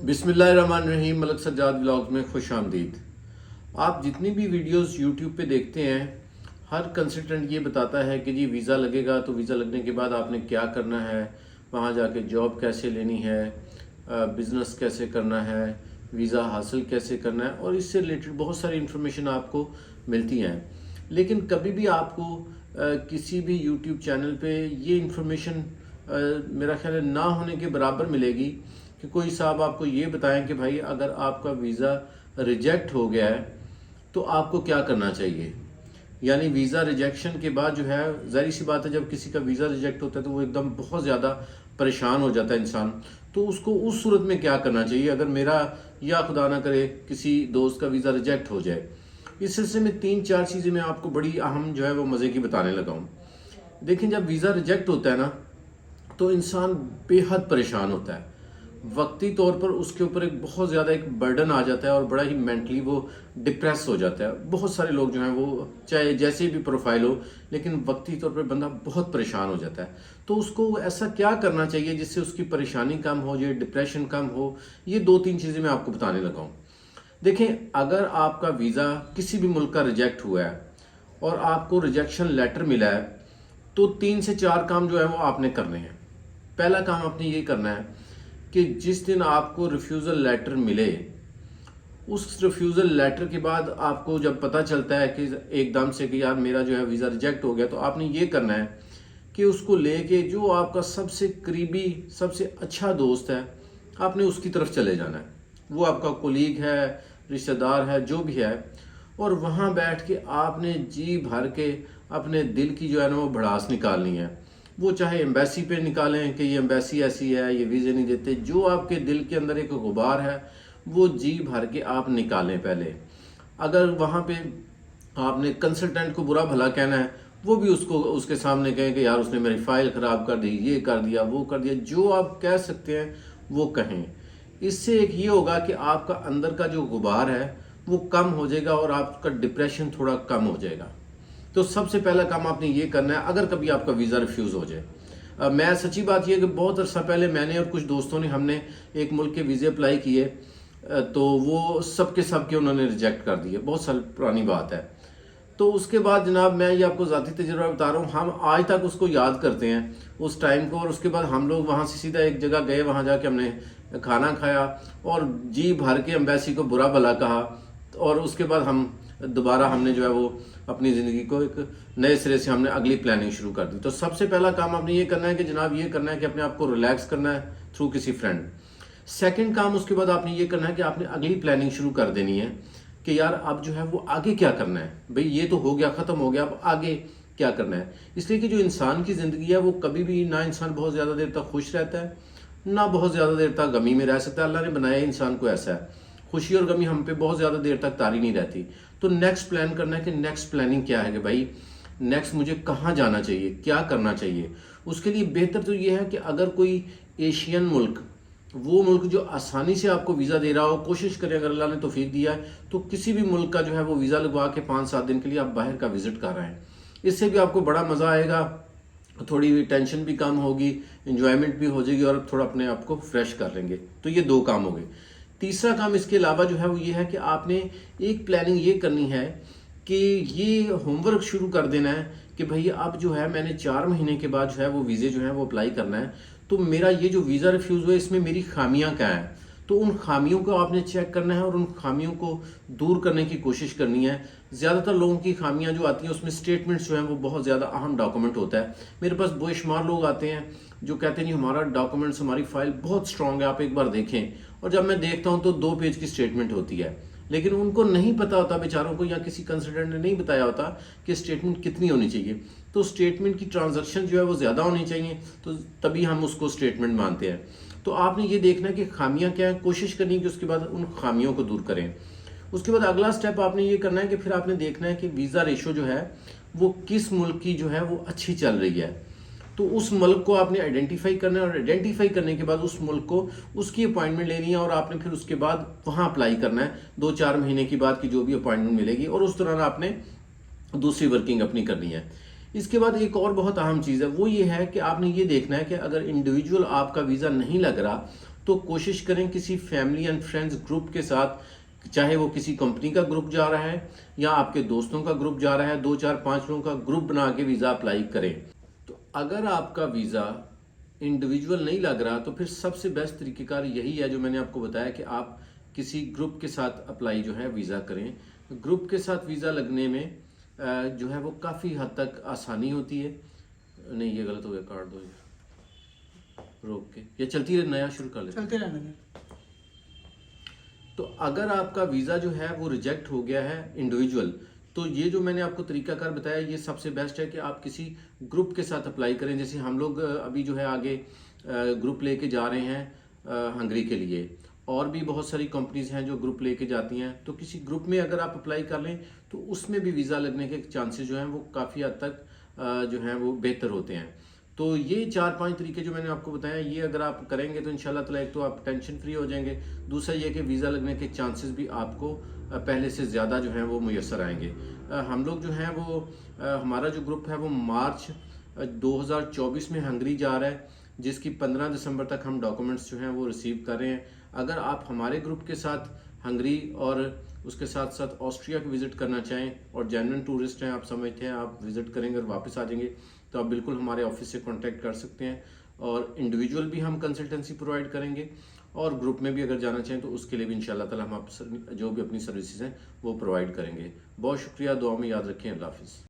बिस्मिल्लाहिर्रहमानिर्रहीम। मलक सज्जाद व्लॉग्स में खुश आमदीद। आप जितनी भी वीडियोस यूट्यूब पे देखते हैं, हर कंसल्टेंट ये बताता है कि जी वीज़ा लगेगा, तो वीज़ा लगने के बाद आपने क्या करना है, वहाँ जाके जॉब कैसे लेनी है, बिज़नेस कैसे करना है, वीज़ा हासिल कैसे करना है, और इससे रिलेटेड बहुत सारी इन्फॉर्मेशन आपको मिलती हैं। लेकिन कभी भी आपको किसी भी यूट्यूब चैनल पे ये इन्फॉर्मेशन मेरा ख्याल है ना होने के बराबर मिलेगी कि कोई साहब आपको ये बताएं कि भाई अगर आपका वीज़ा रिजेक्ट हो गया है तो आपको क्या करना चाहिए। यानी वीज़ा रिजेक्शन के बाद जो है, ज़ाहिर सी बात है, जब किसी का वीज़ा रिजेक्ट होता है तो वो एकदम बहुत ज़्यादा परेशान हो जाता है इंसान। तो उसको उस सूरत में क्या करना चाहिए अगर मेरा या खुदा ना करे किसी दोस्त का वीज़ा रिजेक्ट हो जाए। इस सिलसिले में 3-4 चीज़ें मैं आपको बड़ी अहम जो है वो मज़े की बताने लगा हूँ। देखिए, जब वीज़ा रिजेक्ट होता है ना तो इंसान बेहद परेशान होता है। वक्ती तौर पर उसके ऊपर एक बहुत ज़्यादा एक बर्डन आ जाता है और बड़ा ही मेंटली वो डिप्रेस हो जाता है। बहुत सारे लोग जो हैं वो चाहे जैसे भी प्रोफाइल हो, लेकिन वक्ती तौर पर बंदा बहुत परेशान हो जाता है। तो उसको ऐसा क्या करना चाहिए जिससे उसकी परेशानी कम हो जाए, डिप्रेशन कम हो। ये 2-3 चीज़ें मैं आपको बताने लगा हूँ। देखें, अगर आपका वीज़ा किसी भी मुल्क का रिजेक्ट हुआ है और आपको रिजेक्शन लेटर मिला है, तो 3 से 4 काम जो है वो आपने करने हैं। पहला काम आपने ये करना है कि जिस दिन आपको रिफ्यूज़ल लेटर मिले, उस रिफ्यूज़ल लेटर के बाद आपको जब पता चलता है कि एकदम से कि यार मेरा जो है वीज़ा रिजेक्ट हो गया, तो आपने ये करना है कि उसको लेके जो आपका सबसे करीबी, सबसे अच्छा दोस्त है, आपने उसकी तरफ चले जाना है। वो आपका कोलीग है, रिश्तेदार है, जो भी है, और वहाँ बैठ के आपने जी भर के अपने दिल की जो है ना वो भड़ास निकालनी है। वो चाहे एम्बेसी पे निकालें कि ये एम्बेसी ऐसी है, ये वीज़े नहीं देते। जो आपके दिल के अंदर एक गुबार है वो जी भर के आप निकालें पहले। अगर वहाँ पे आपने कंसल्टेंट को बुरा भला कहना है, वो भी उसको उसके सामने कहें कि यार उसने मेरी फाइल ख़राब कर दी, ये कर दिया, वो कर दिया। जो आप कह सकते हैं वो कहें। इससे एक ये होगा कि आपका अंदर का जो गुबार है वो कम हो जाएगा और आपका डिप्रेशन थोड़ा कम हो जाएगा। तो सबसे पहला काम आपने ये करना है अगर कभी आपका वीज़ा रिफ्यूज़ हो जाए। मैं सच्ची बात यह कि बहुत अर्सा पहले मैंने और कुछ दोस्तों ने हमने एक मुल्क के वीज़े अप्लाई किए, तो वो सब के उन्होंने रिजेक्ट कर दिए। बहुत साल पुरानी बात है। तो उसके बाद जनाब, मैं ये आपको ज़ाती तजुर्बा बता रहा हूँ, हम आज तक उसको याद करते हैं उस टाइम को। और उसके बाद हम लोग वहाँ से सीधा एक जगह गए, वहाँ जाके हमने खाना खाया और जी भर के एम्बेसी को बुरा भला कहा। और उसके बाद हम दोबारा हमने जो है वो अपनी ज़िंदगी को एक नए सिरे से हमने अगली प्लानिंग शुरू कर दी। तो सबसे पहला काम आपने ये करना है कि जनाब ये करना है कि अपने आप को रिलैक्स करना है थ्रू किसी फ्रेंड। सेकंड काम उसके बाद आपने ये करना है कि आपने अगली प्लानिंग शुरू कर देनी है कि यार अब जो है वो आगे क्या करना है। भाई ये तो हो गया, ख़त्म हो गया, अब आगे क्या करना है। इसलिए कि जो इंसान की ज़िंदगी है वो कभी भी ना इंसान बहुत ज़्यादा देर तक खुश रहता है, ना बहुत ज़्यादा देर तक गमी में रह सकता है। अल्लाह ने बनाया इंसान को ऐसा है, खुशी और गमी हम पे बहुत ज़्यादा देर तक तारी नहीं रहती। तो नेक्स्ट प्लान करना है कि नेक्स्ट प्लानिंग क्या है कि भाई नेक्स्ट मुझे कहाँ जाना चाहिए, क्या करना चाहिए। उसके लिए बेहतर तो ये है कि अगर कोई एशियन मुल्क, वो मुल्क जो आसानी से आपको वीज़ा दे रहा हो, कोशिश करें, अगर अल्लाह ने तौफीक दिया है तो किसी भी मुल्क का जो है वो वीज़ा लगवा के 5-7 दिन के लिए आप बाहर का विज़िट कर रहे हैं। इससे भी आपको बड़ा मज़ा आएगा, थोड़ी टेंशन भी कम होगी, इंजॉयमेंट भी हो जाएगी और थोड़ा अपने आप को फ्रेश कर लेंगे। तो ये 2 काम हो गए। तीसरा काम इसके अलावा जो है वो ये है कि आपने एक प्लानिंग ये करनी है कि ये होमवर्क शुरू कर देना है कि भैया अब जो है मैंने 4 महीने के बाद जो है वो वीज़े जो है वो अप्लाई करना है। तो मेरा ये जो वीज़ा रिफ्यूज़ हुआ इसमें मेरी खामियां क्या हैं, तो उन खामियों को आपने चेक करना है और उन खामियों को दूर करने की कोशिश करनी है। ज़्यादातर लोगों की खामियां जो आती हैं उसमें स्टेटमेंट्स जो हैं वो बहुत ज़्यादा अहम डॉक्यूमेंट होता है। मेरे पास बेशुमार लोग आते हैं जो कहते हैं जी हमारा डॉक्यूमेंट्स, हमारी फाइल बहुत स्ट्रांग है, आप एक बार देखें। और जब मैं देखता हूं तो 2 पेज की स्टेटमेंट होती है, लेकिन उनको नहीं पता होता बेचारों को, या किसी कंसल्टेंट ने नहीं बताया होता कि स्टेटमेंट कितनी होनी चाहिए। तो स्टेटमेंट की ट्रांजैक्शन जो है वो ज़्यादा होनी चाहिए, तो तभी हम उसको स्टेटमेंट मानते हैं। तो आपने ये देखना है कि खामियां क्या है, कोशिश करनी है कि उसके बाद उन खामियों को दूर करें। उसके बाद अगला स्टेप आपने ये करना है कि फिर आपने देखना है कि वीज़ा रेशो जो है वो किस मुल्क की जो है वो अच्छी चल रही है। तो उस मुल्क को आपने आइडेंटिफाई करना है और आइडेंटिफाई करने के बाद उस मुल्क को उसकी अपॉइंटमेंट लेनी है और आपने फिर उसके बाद वहाँ अप्लाई करना है 2-4 महीने की बाद की जो भी अपॉइंटमेंट मिलेगी, और उस दौरान आपने दूसरी वर्किंग अपनी करनी है। इसके बाद एक और बहुत अहम चीज़ है, वो ये है कि आपने ये देखना है कि अगर इंडिविजुअल आपका वीज़ा नहीं लग रहा तो कोशिश करें किसी फैमिली एंड फ्रेंड्स ग्रुप के साथ, चाहे वो किसी कंपनी का ग्रुप जा रहा है या आपके दोस्तों का ग्रुप जा रहा है, 2 4 5 लोगों का ग्रुप बना के वीज़ा अप्लाई करें। तो अगर आपका वीज़ा इंडिविजुअल नहीं लग रहा तो फिर सबसे बेस्ट तरीक़ेकार यही है जो मैंने आपको बताया कि आप किसी ग्रुप के साथ अप्लाई जो है वीज़ा करें। ग्रुप के साथ वीज़ा लगने में जो है वो काफ़ी हद तक आसानी होती है। नहीं, ये गलत हो गया, काट दो ये, रोक के, ये चलती रहे, नया शुरू कर लेते हैं। चलते रहने दें। तो अगर आपका वीज़ा जो है वो रिजेक्ट हो गया है इंडिविजुअल, तो ये जो मैंने आपको तरीकाकार बताया ये सबसे बेस्ट है कि आप किसी ग्रुप के साथ अप्लाई करें। जैसे हम लोग अभी जो है आगे ग्रुप लेके जा रहे हैं हंगरी के लिए, और भी बहुत सारी कंपनीज हैं जो ग्रुप लेके जाती हैं। तो किसी ग्रुप में अगर आप अप्लाई कर लें तो उसमें भी वीज़ा लगने के चांसेस जो हैं वो काफ़ी हद तक जो हैं वो बेहतर होते हैं। तो ये 4-5 तरीके जो मैंने आपको बताया, ये अगर आप करेंगे तो इंशाल्लाह ताला एक तो आप टेंशन फ्री हो जाएंगे, दूसरा ये कि वीज़ा लगने के चांसेस भी आपको पहले से ज़्यादा जो हैं वो मुयस्सर आएंगे। हम लोग जो हैं वो हमारा जो ग्रुप है वो मार्च 2024 में हंगरी जा रहा है, जिसकी 15 दिसंबर तक हम डॉक्यूमेंट्स जो हैं वो रिसीव कर रहे हैं। अगर आप हमारे ग्रुप के साथ हंगरी और उसके साथ साथ ऑस्ट्रिया को विज़िट करना चाहें और जेन्युइन टूरिस्ट हैं, आप समझते हैं, आप विज़िट करेंगे और वापस आ जाएंगे, तो आप बिल्कुल हमारे ऑफिस से कांटेक्ट कर सकते हैं। और इंडिविजुअल भी हम कंसल्टेंसी प्रोवाइड करेंगे, और ग्रुप में भी अगर जाना चाहें तो उसके लिए भी इंशाल्लाह ताला हम आप जो भी अपनी सर्विसेज हैं वो प्रोवाइड करेंगे। बहुत शुक्रिया, दुआ में याद रखें। अल्लाह हाफिज़।